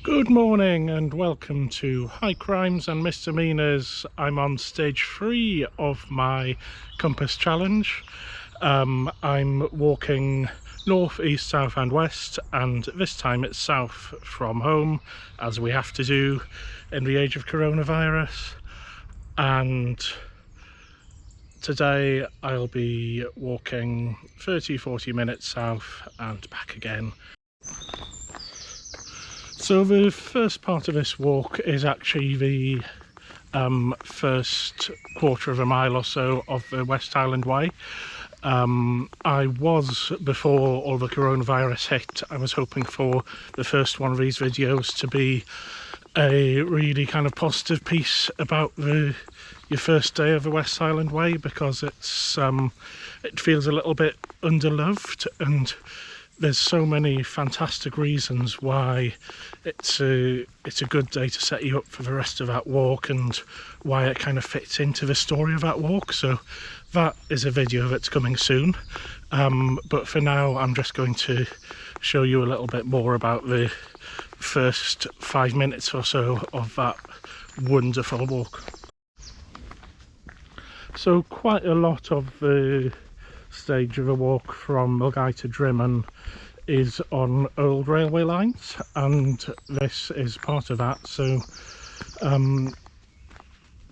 Good morning and welcome to High Crimes and Misdemeanors. I'm on stage 3 of my compass challenge. I'm walking north, east, south and west, and this time it's south from home, as we have to do in the age of coronavirus. And today I'll be walking 30-40 minutes south and back again. So the first part of this walk is actually the first quarter of a mile or so of the West Highland Way. I was, before all the coronavirus hit, I was hoping for the first one of these videos to be a really kind of positive piece about your first day of the West Highland Way, because it's it feels a little bit underloved, and there's so many fantastic reasons why it's a good day to set you up for the rest of that walk, and why it kind of fits into the story of that walk. So that is a video that's coming soon, but for now I'm just going to show you a little bit more about the first 5 minutes or so of that wonderful walk. So quite a lot of the stage of a walk from Milngavie to Drimmen is on old railway lines, and this is part of that. So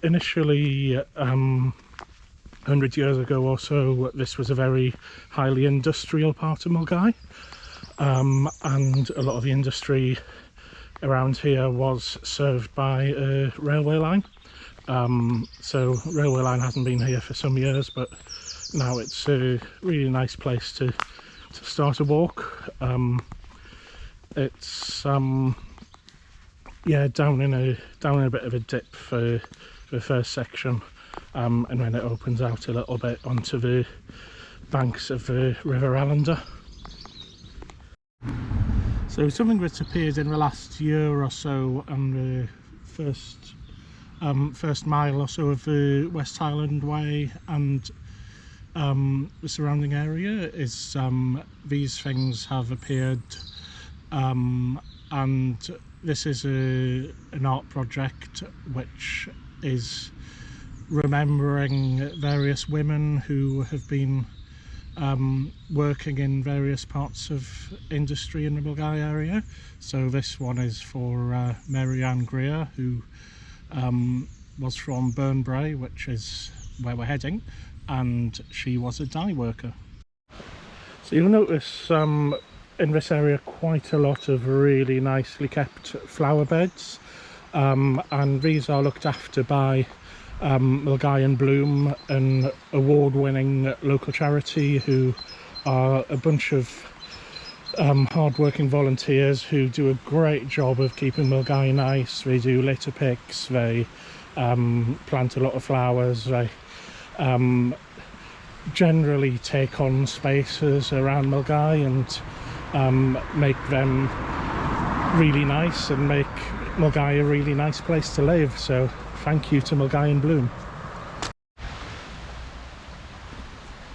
initially 100 years ago or so, this was a very highly industrial part of Milngavie, and a lot of the industry around here was served by a railway line. So railway line hasn't been here for some years, but now it's a really nice place to start a walk. It's yeah, down in a bit of a dip for the first section, and then it opens out a little bit onto the banks of the River Allender. So something that's appeared in the last year or so on the first mile or so of the West Highland Way and the surrounding area is these things have appeared, and this is an art project which is remembering various women who have been working in various parts of industry in the Milngavie area. So this one is for Mary Ann Greer, who was from Burnbrae, which is where we're heading, and she was a dye worker. So you'll notice in this area quite a lot of really nicely kept flower beds, and these are looked after by Milngavie in Bloom, an award-winning local charity who are a bunch of hard-working volunteers who do a great job of keeping Milngavie nice. They do litter picks, they plant a lot of flowers, they generally take on spaces around Milngavie and make them really nice and make Milngavie a really nice place to live. So thank you to Milngavie in Bloom.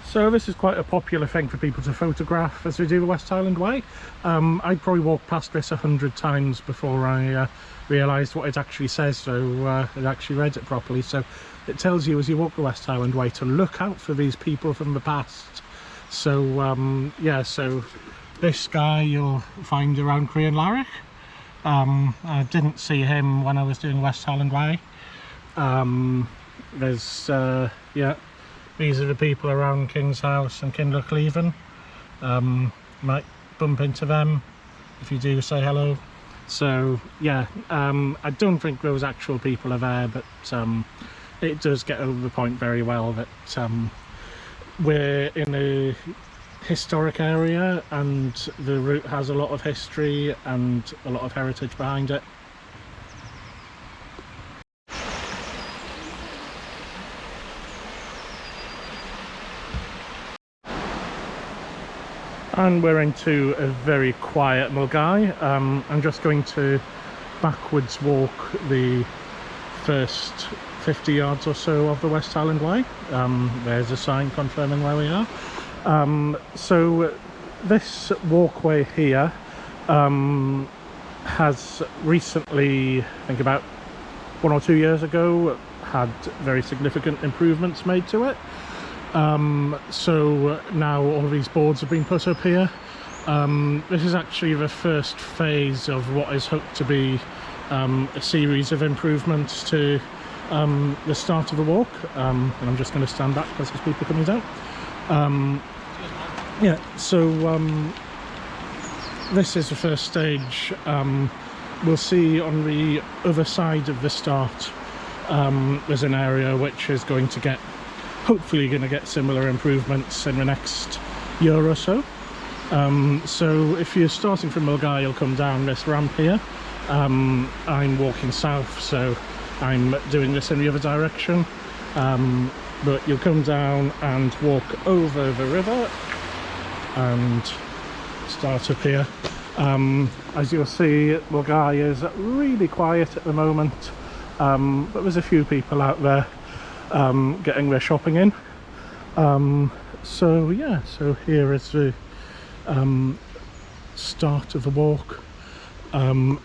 So this is quite a popular thing for people to photograph as we do the West Highland Way. I'd probably walked past this 100 times before I realised what it actually says, so I actually read it properly. So it tells you as you walk the West Highland Way to look out for these people from the past. So yeah, so this guy you'll find around Crianlarich. I didn't see him when I was doing West Highland Way. There's yeah, these are the people around King's House and Kinlochleven. Might bump into them. If you do, say hello. So yeah, I don't think those actual people are there, but it does get over the point very well that we're in a historic area and the route has a lot of history and a lot of heritage behind it. And we're into a very quiet Milngavie. I'm just going to backwards walk the first 50 yards or so of the West Highland Way. There's a sign confirming where we are. So this walkway here has recently, I think about 1 or 2 years ago, had very significant improvements made to it. So now all of these boards have been put up here. This is actually the first phase of what is hoped to be a series of improvements to the start of the walk. And I'm just going to stand back because there's people coming down. Yeah, so this is the first stage. We'll see on the other side of the start there's an area which is going to get, hopefully going to get similar improvements in the next year or so. So if you're starting from Milngavie, you'll come down this ramp here. I'm walking south, so I'm doing this in the other direction. But you'll come down and walk over the river and start up here. As you'll see, Milngavie is really quiet at the moment, but there's a few people out there getting their shopping in. So yeah, so here is the start of the walk.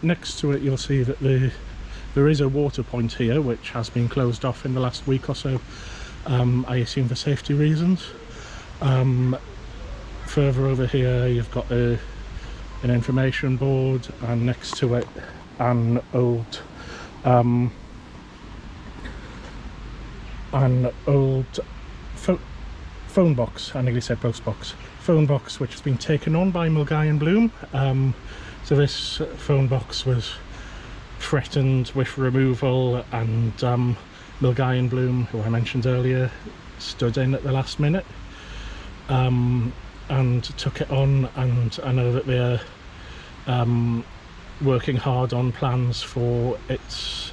Next to it you'll see that there is a water point here which has been closed off in the last week or so, I assume for safety reasons. Further over here you've got an information board, and next to it an old phone box. I nearly said post box. Phone box which has been taken on by Milngavie and Bloom. So this phone box was threatened with removal, and Milngavie and Bloom, who I mentioned earlier, stood in at the last minute and took it on, and I know that they're working hard on plans for its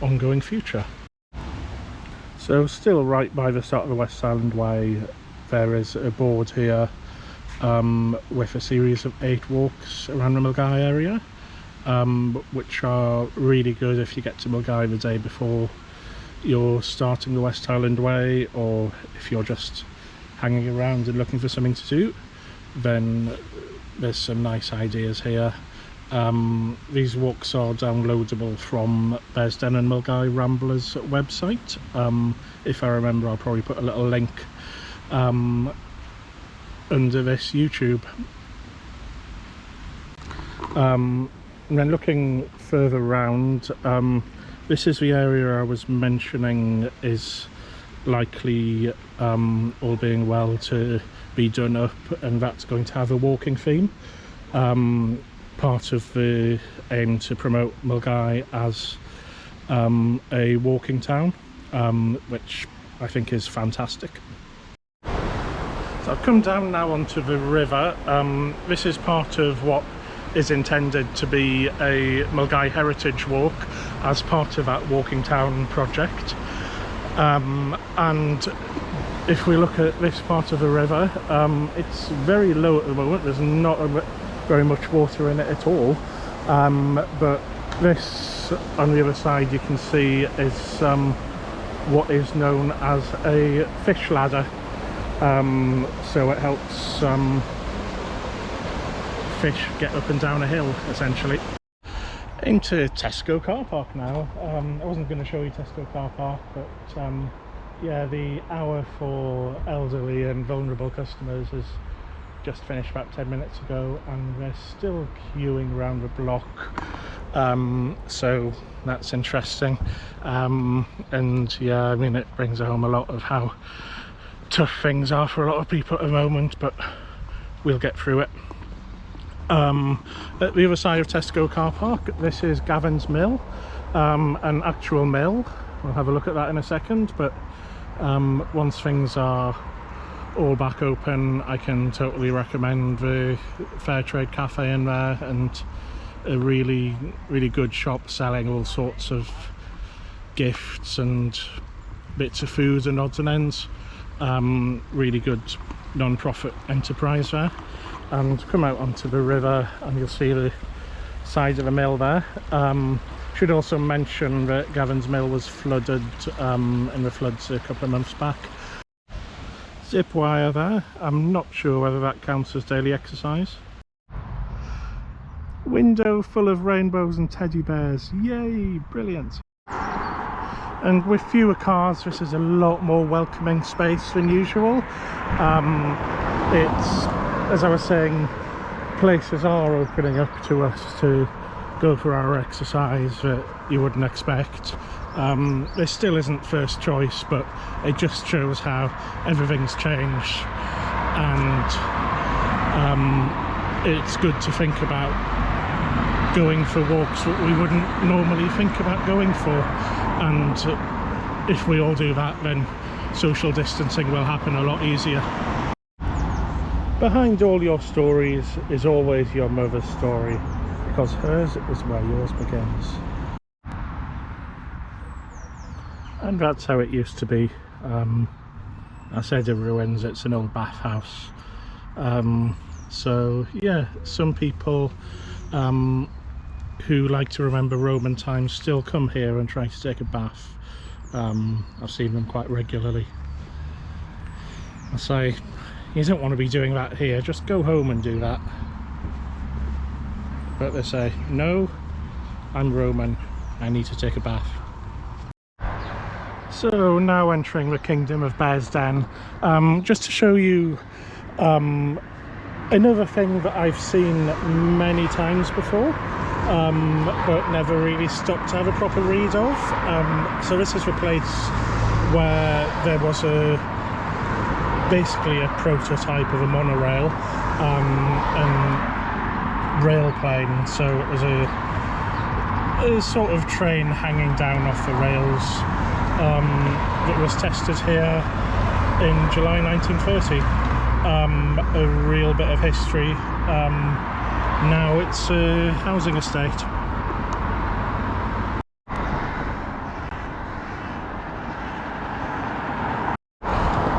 ongoing future. So still right by the start of the West Highland Way, there is a board here with a series of 8 walks around the Milngavie area, which are really good if you get to Milngavie the day before you're starting the West Highland Way, or if you're just hanging around and looking for something to do. Then there's some nice ideas here. These walks are downloadable from Bearsden and Milngavie Ramblers website. If I remember, I'll probably put a little link under this YouTube. And then looking further around, this is the area I was mentioning is likely, all being well, to be done up, and that's going to have a walking theme. Part of the aim to promote Milngavie as a walking town, which I think is fantastic. So I've come down now onto the river. This is part of what is intended to be a Milngavie Heritage Walk as part of that Walking Town project. And if we look at this part of the river, it's very low at the moment. There's not very much water in it at all. But this on the other side you can see is what is known as a fish ladder. So it helps fish get up and down a hill, essentially. Into Tesco car park now. I wasn't going to show you Tesco car park, but yeah, the hour for elderly and vulnerable customers has just finished about 10 minutes ago, and they're still queuing around the block, so that's interesting. And yeah, I mean, it brings home a lot of how tough things are for a lot of people at the moment, but we'll get through it. At the other side of Tesco car park, this is Gavin's Mill, an actual mill. We'll have a look at that in a second, but once things are all back open, I can totally recommend the Fair Trade Cafe in there, and a really good shop selling all sorts of gifts and bits of food and odds and ends. Really good non-profit enterprise there. And come out onto the river and you'll see the side of the mill there. Should also mention that Gavin's Mill was flooded in the floods a couple of months back. Zip wire there. I'm not sure whether that counts as daily exercise. Window full of rainbows and teddy bears. Yay, brilliant. And with fewer cars, this is a lot more welcoming space than usual. It's, as I was saying, places are opening up to us to go for our exercise that you wouldn't expect. This still isn't first choice, but it just shows how everything's changed, and it's good to think about going for walks that we wouldn't normally think about going for, and if we all do that, then social distancing will happen a lot easier. Behind all your stories is always your mother's story, because hers is where yours begins. And that's how it used to be. I said in ruins, it's an old bathhouse. So yeah, some people who like to remember Roman times still come here and try to take a bath. I've seen them quite regularly. I say, you don't want to be doing that here, just go home and do that. But they say, no, I'm Roman, I need to take a bath. So now entering the kingdom of Bear's Den, just to show you another thing that I've seen many times before, but never really stopped to have a proper read of. So this is the place where there was basically a prototype of a monorail and rail plane. So it was a sort of train hanging down off the rails that was tested here in July 1930. A real bit of history. Now it's a housing estate.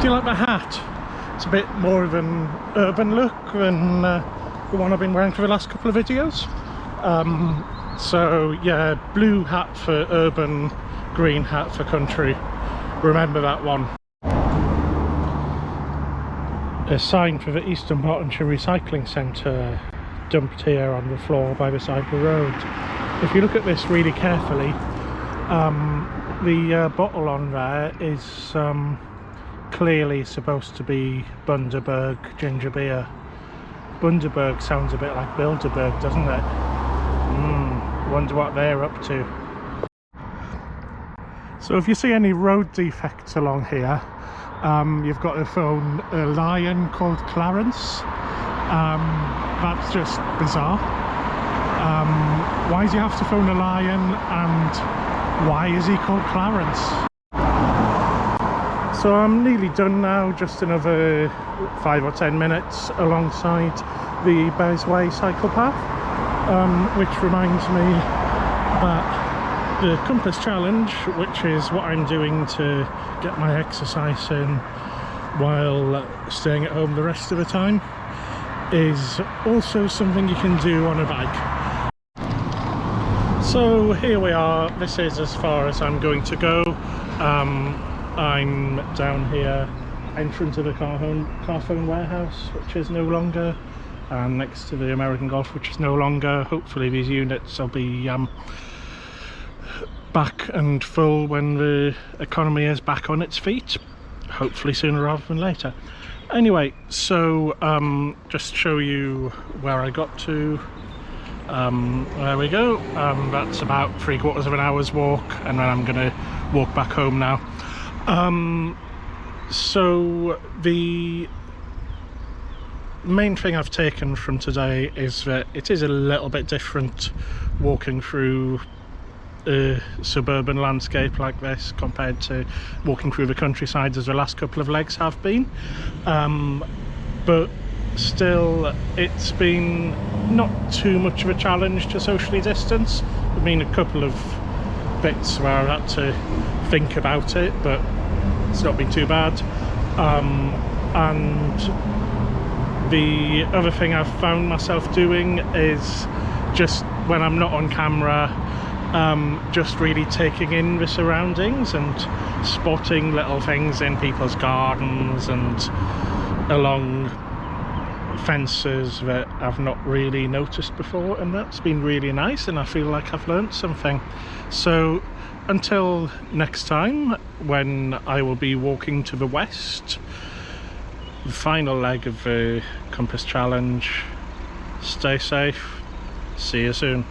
Do you like the hat? It's a bit more of an urban look than the one I've been wearing for the last couple of videos. So yeah, blue hat for urban, green hat for country. Remember that one. A sign for the East Dunbartonshire Recycling Centre dumped here on the floor by the side of the road. If you look at this really carefully, the bottle on there is clearly supposed to be Bundaberg ginger beer. Bundaberg sounds a bit like Bilderberg, doesn't it? Wonder what they're up to. So if you see any road defects along here, you've got to phone a lion called Clarence. That's just bizarre. Why do you have to phone a lion, and why is he called Clarence? So I'm nearly done now, just another 5 or 10 minutes alongside the Bears Way cycle path, which reminds me that the Compass Challenge, which is what I'm doing to get my exercise in while staying at home the rest of the time, is also something you can do on a bike. So here we are, this is as far as I'm going to go. I'm down here in front of the Carphone warehouse, which is no longer, and next to the American Golf, which is no longer. Hopefully these units will be back and full when the economy is back on its feet, hopefully sooner rather than later. Anyway, so just show you where I got to. There we go. That's about 3/4 of an hour's walk, and then I'm gonna walk back home now. So the main thing I've taken from today is that it is a little bit different walking through a suburban landscape like this compared to walking through the countryside as the last couple of legs have been, but still it's been not too much of a challenge to socially distance. I mean, a couple of bits where I've had to think about it, but it's not been too bad. And the other thing I've found myself doing is, just when I'm not on camera, just really taking in the surroundings and spotting little things in people's gardens and along fences that I've not really noticed before, and that's been really nice, and I feel like I've learnt something. So until next time, when I will be walking to the west, the final leg of the Compass Challenge, stay safe, see you soon.